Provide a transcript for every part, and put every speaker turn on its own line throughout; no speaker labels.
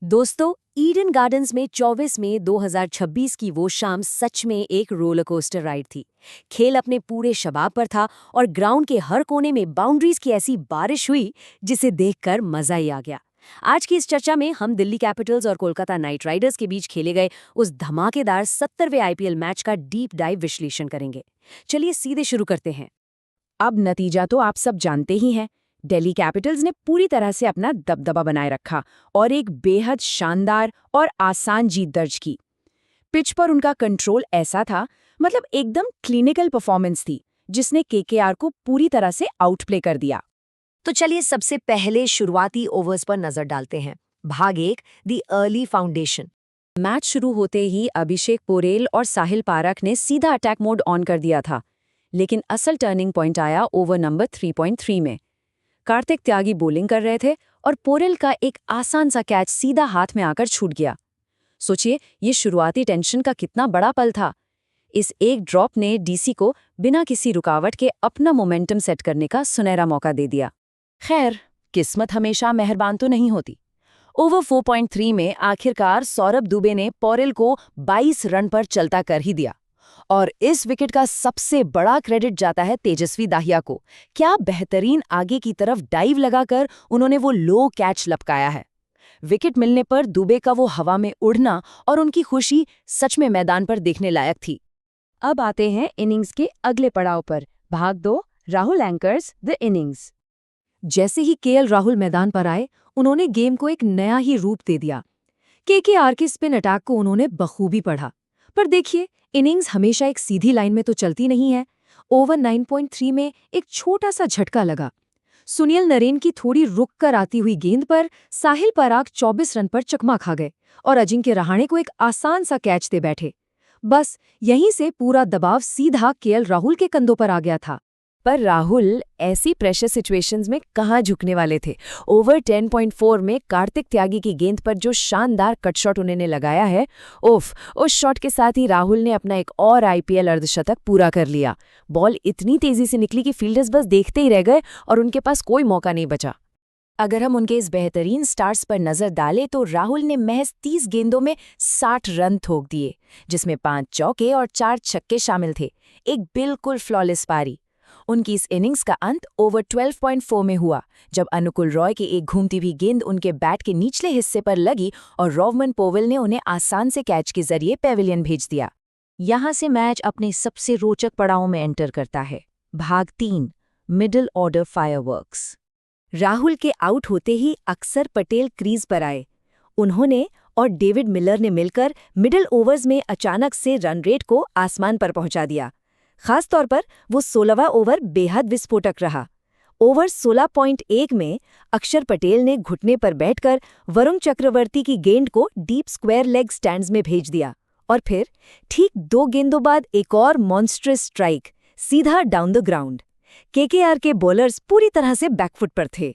दोस्तों, Eden gardens में 24 मई 2026 की वो शाम सच में एक रोलर कोस्टर राइड थी। खेल अपने पूरे शबाब पर था और ग्राउंड के हर कोने में बाउंड्रीज की ऐसी बारिश हुई जिसे देखकर मजा ही आ गया। आज की इस चर्चा में हम दिल्ली कैपिटल्स और कोलकाता नाइट राइडर्स के बीच खेले गए उस धमाकेदार 70वें आईपीएल मैच का डीप डाइव विश्लेषण करेंगे। चलिए सीधे शुरू करते हैं।
अब नतीजा तो आप सब जानते ही हैं। दिल्ली कैपिटल्स ने पूरी तरह से अपना दबदबा बनाए रखा और एक बेहद शानदार और आसान जीत दर्ज की। पिच पर उनका कंट्रोल ऐसा था, मतलब एकदम क्लिनिकल परफॉर्मेंस थी, जिसने केकेआर को पूरी तरह से आउटप्ले कर दिया।
तो चलिए सबसे पहले शुरुआती ओवर्स पर नजर डालते हैं। भाग 1, दी अर्ली फाउंडेशन।
मैच शुरू होते ही अभिषेक पोरेल और साहिल पारख ने सीधा अटैक मोड ऑन कर दिया था, लेकिन असल टर्निंग पॉइंट आया ओवर नंबर 3.3 में। कार्तिक त्यागी बॉलिंग कर रहे थे और पोरेल का एक आसान सा कैच सीधा हाथ में आकर छूट गया। सोचिए, ये शुरुआती टेंशन का कितना बड़ा पल था। इस एक ड्रॉप ने डीसी को बिना किसी रुकावट के अपना मोमेंटम सेट करने का सुनहरा मौका दे दिया। खैर, किस्मत हमेशा मेहरबान तो नहीं होती। ओवर 4.3 में आखिरकार सौरभ दुबे ने पोरेल को 22 रन पर चलता कर ही दिया। और इस विकेट का सबसे बड़ा क्रेडिट जाता है तेजस्वी दाहिया को। क्या बेहतरीन आगे की तरफ डाइव लगाकर उन्होंने वो लो कैच लपकाया है। विकेट मिलने पर दुबे का वो हवा में उड़ना और उनकी खुशी सच में मैदान पर देखने लायक थी। अब आते हैं इनिंग्स के अगले पड़ाव पर। भाग 2, राहुल एंकर्स द इनिंग्स। जैसे ही केएल राहुल मैदान पर आए, उन्होंने गेम को एक नया ही रूप दे दिया। केकेआर के स्पिन अटैक को उन्होंने बखूबी पढ़ा। पर देखिए, इनिंग्स हमेशा एक सीधी लाइन में तो चलती नहीं है। ओवर 9.3 में एक छोटा सा झटका लगा। सुनील नरेन की थोड़ी रुक कर आती हुई गेंद पर साहिल पराग 24 रन पर चकमा खा गए और अजिंक्य रहाणे को एक आसान सा कैच दे बैठे। बस यहीं से पूरा दबाव सीधा केएल राहुल के कंधों पर आ गया था। पर राहुल ऐसी प्रेशर सिचुएशंस में कहाँ झुकने वाले थे। ओवर 10.4 में कार्तिक त्यागी की गेंद पर जो शानदार कट शॉट उन्होंने लगाया है, उस शॉट के साथ ही राहुल ने अपना एक और आईपीएल अर्धशतक पूरा कर लिया। बॉल इतनी तेजी से निकली कि फील्डर्स बस देखते ही रह गए और उनके पास कोई मौका नहीं बचा। अगर हम उनके इस बेहतरीन स्टार्ट्स पर नजर डालें तो राहुल ने महज 30 गेंदों में 60 रन ठोक दिए, जिसमें 5 चौके और 4 छक्के शामिल थे। एक बिल्कुल फ्लॉलेस पारी। उनकी इस इनिंग्स का अंत ओवर 12.4 में हुआ, जब अनुकुल रॉय की एक घूमती हुई गेंद उनके बैट के निचले हिस्से पर लगी और रोवमन पोवेल ने उन्हें आसान से कैच के जरिए पेविलियन भेज दिया। यहां से मैच अपने सबसे रोचक पड़ावों में एंटर करता है। भाग 3, मिडिल ऑर्डर फायरवर्क्स। राहुल के आउट होते ही अक्षर पटेल क्रीज पर आए। उन्होंने और डेविड मिलर ने मिलकर मिडिल ओवर्स में अचानक से रन रेट को आसमान पर पहुंचा दिया। खास तौर पर वो 16वां ओवर बेहद विस्फोटक रहा। ओवर 16.1 में अक्षर पटेल ने घुटने पर बैठकर वरुण चक्रवर्ती की गेंद को डीप स्क्वायर लेग स्टैंड्स में भेज दिया और फिर ठीक 2 गेंदों बाद एक और मॉन्स्ट्रस स्ट्राइक सीधा डाउन द ग्राउंड। केकेआर के बॉलर्स पूरी तरह से बैकफुट पर थे।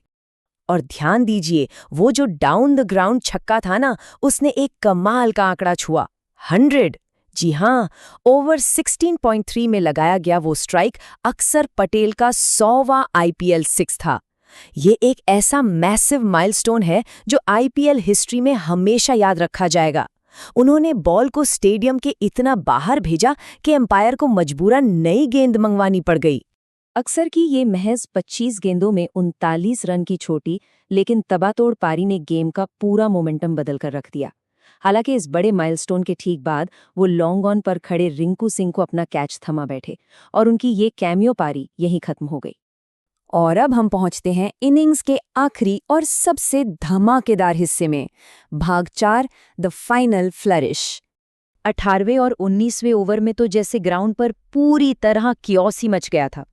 और ध्यान दीजिए, वो जो डाउन द ग्राउंड छक्का था ना, उसने एक कमाल का आंकड़ा छुआ, 100। जी हाँ, ओवर 16.3 में लगाया गया वो स्ट्राइक अक्षर पटेल का 100वां आईपीएल 6 था। ये एक ऐसा मैसिव माइलस्टोन है जो आईपीएल हिस्ट्री में हमेशा याद रखा जाएगा। उन्होंने बॉल को स्टेडियम के इतना बाहर भेजा कि एम्पायर को मजबूरन नई गेंद मंगवानी पड़ गई। अक्सर की ये महज 25 गेंदों में 39 रन की छोटी लेकिन तबातोड़ पारी ने गेम का पूरा मोमेंटम बदल कर रख दिया। हालांकि इस बड़े माइलस्टोन के ठीक बाद वो लॉन्ग ऑन पर खड़े रिंकू सिंह को अपना कैच थमा बैठे और उनकी ये कैमियो पारी यहीं खत्म हो गई। और अब हम पहुंचते हैं इनिंग्स के आखिरी और सबसे धमाकेदार हिस्से में। भाग 4, द फाइनल फ्लरिश। 18वें और 19वें ओवर में तो जैसे ग्राउंड पर पूरी तरह कियोस ही मच गया था।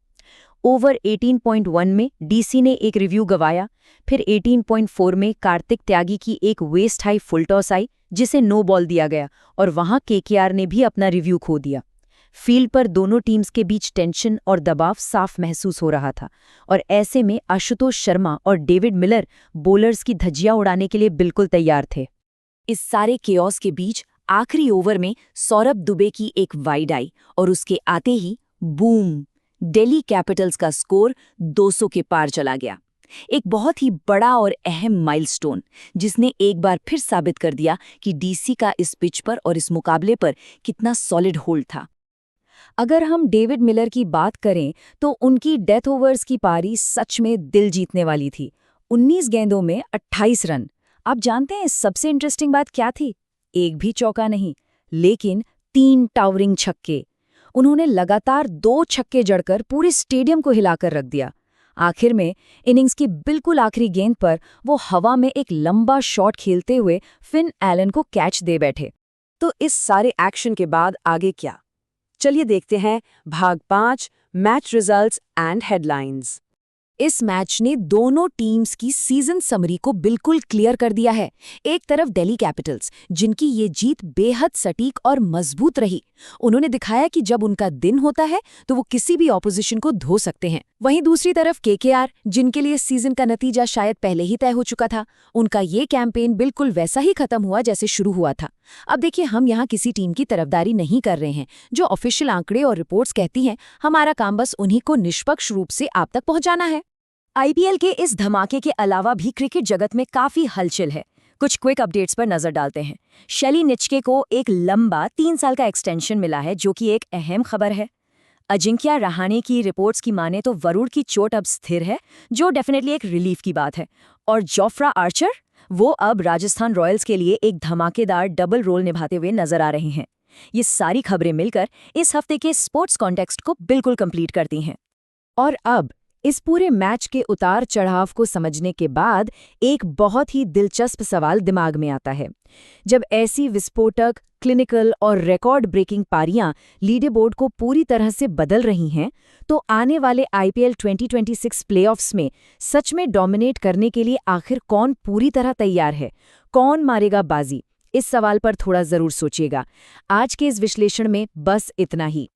ओवर 18.1 में डीसी ने एक रिव्यू गवाया, फिर 18.4 में कार्तिक त्यागी की एक वेस्ट हाई फुल टॉस आई जिसे नो बॉल दिया गया और वहां केकेआर ने भी अपना रिव्यू खो दिया। फील्ड पर दोनों टीम्स के बीच टेंशन और दबाव साफ महसूस हो रहा था और ऐसे में आशुतोष शर्मा और डेविड मिलर बॉलर्स की धज्जियां उड़ाने के लिए बिल्कुल तैयार थे। इस सारे केओस के बीच आखिरी ओवर में सौरभ दुबे की एक वाइड आई और उसके आते ही बूम, दिल्ली कैपिटल्स का स्कोर 200 के पार चला गया।
एक बहुत ही बड़ा और अहम माइलस्टोन, जिसने एक बार फिर साबित कर दिया कि डीसी का इस पिच पर और इस मुकाबले पर कितना सॉलिड होल्ड था।
अगर हम डेविड मिलर की बात करें तो उनकी डेथ ओवर्स की पारी सच में दिल जीतने वाली थी। 19 गेंदों में 28 रन। आप जानते हैं सबसे इंटरेस्टिंग बात क्या थी? एक भी चौका नहीं, लेकिन 3 टावरिंग छक्के। उन्होंने लगातार 2 छक्के जड़कर पूरे स्टेडियम को हिलाकर रख दिया। आखिर में इनिंग्स की बिल्कुल आखिरी गेंद पर वो हवा में एक लंबा शॉट खेलते हुए फिन एलन को कैच दे बैठे।
तो इस सारे एक्शन के बाद आगे क्या? चलिए देखते हैं भाग 5, मैच रिजल्ट्स एंड हेडलाइंस।
इस मैच ने दोनों टीम्स की सीजन समरी को बिल्कुल क्लियर कर दिया है। एक तरफ दिल्ली कैपिटल्स, जिनकी ये जीत बेहद सटीक और मजबूत रही। उन्होंने दिखाया कि जब उनका दिन होता है तो वो किसी भी ऑपोजिशन को धो सकते हैं। वहीं दूसरी तरफ केकेआर, जिनके लिए सीजन का नतीजा शायद पहले ही तय हो चुका था। उनका ये कैंपेन बिल्कुल वैसा ही खत्म हुआ जैसे शुरू हुआ था। अब देखिए, हम यहाँ किसी टीम की तरफदारी नहीं कर रहे हैं। जो ऑफिशियल आंकड़े और रिपोर्ट्स कहती हैं, हमारा काम बस उन्हीं को निष्पक्ष रूप से आप तक पहुंचाना है। आईपीएल के इस धमाके के अलावा भी क्रिकेट जगत में काफी हलचल है। कुछ क्विक अपडेट्स पर नजर डालते हैं। शैली निचके को एक लंबा 3 साल का एक्सटेंशन मिला है, जो कि एक अहम खबर है। अजिंक्या रहाणे की रिपोर्ट्स की माने तो वरुण की चोट अब स्थिर है, जो डेफिनेटली एक रिलीफ की बात है। और जोफ्रा आर्चर, वो अब राजस्थान रॉयल्स के लिए एक धमाकेदार डबल रोल निभाते हुए नजर आ रहे हैं। ये सारी खबरें मिलकर इस हफ्ते के स्पोर्ट्स कॉन्टेक्स्ट को बिल्कुल कंप्लीट करती हैं।
और अब इस पूरे मैच के उतार चढ़ाव को समझने के बाद एक बहुत ही दिलचस्प सवाल दिमाग में आता है। जब ऐसी विस्फोटक, क्लिनिकल और रिकॉर्ड ब्रेकिंग पारियां लीडरबोर्ड को पूरी तरह से बदल रही हैं, तो आने वाले आईपीएल 2026 प्लेऑफ्स में सच में डोमिनेट करने के लिए आखिर कौन पूरी तरह तैयार है? कौन मारेगा बाजी? इस सवाल पर थोड़ा जरूर सोचिएगा। आज के इस विश्लेषण में बस इतना ही।